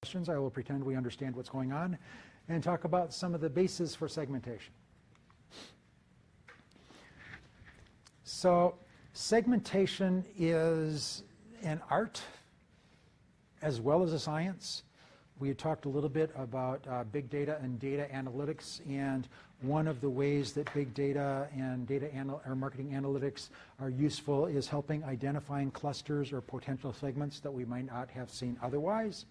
questions, I will pretend we understand what's going on and talk about some of the bases for segmentation. So segmentation is an art as well as a science. We had talked a little bit about big data and data analytics, and one of the ways that big data and or marketing analytics are useful is helping identifying clusters or potential segments that we might not have seen otherwise.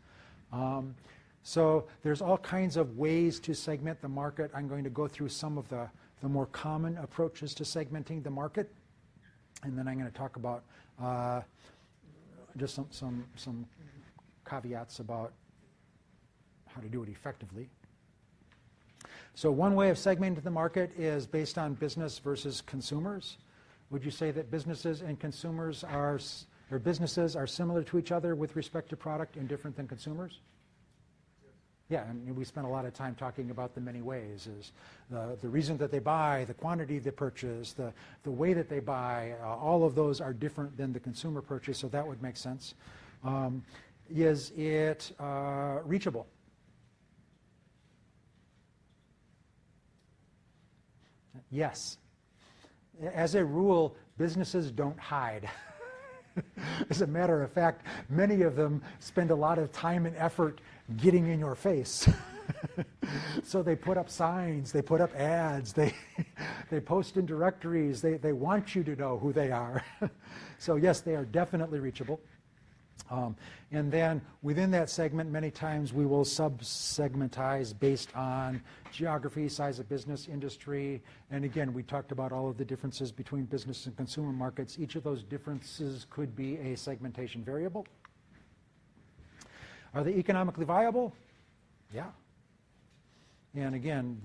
So there's all kinds of ways to segment the market. I'm going to go through some of the more common approaches to segmenting the market, and then I'm going to talk about just some caveats about how to do it effectively. So one way of segmenting the market is based on business versus consumers. Would you say that businesses and consumers are, or businesses are similar to each other with respect to product and different than consumers? Yeah, and we spent a lot of time talking about the many ways, is the reason that they buy, the quantity they purchase, the way that they buy, all of those are different than the consumer purchase, so that would make sense. Is it reachable? Yes. As a rule, businesses don't hide. As a matter of fact, many of them spend a lot of time and effort getting in your face. So they put up signs, they put up ads, they post in directories, they want you to know who they are. So yes, they are definitely reachable. And then within that segment, many times we will sub-segmentize based on geography, size of business, industry. And again, we talked about all of the differences between business and consumer markets. Each of those differences could be a segmentation variable. Are they economically viable? Yeah. And again,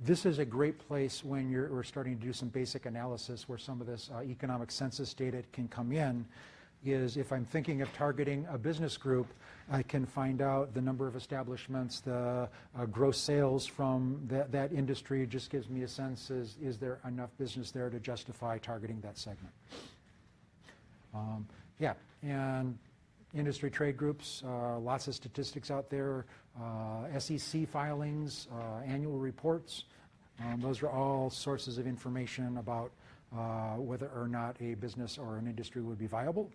this is a great place when we're starting to do some basic analysis where some of this economic census data can come in. Is if I'm thinking of targeting a business group, I can find out the number of establishments, the gross sales from that industry. Just gives me a sense, is there enough business there to justify targeting that segment? Yeah, and industry trade groups, lots of statistics out there, SEC filings, annual reports. Those are all sources of information about whether or not a business or an industry would be viable.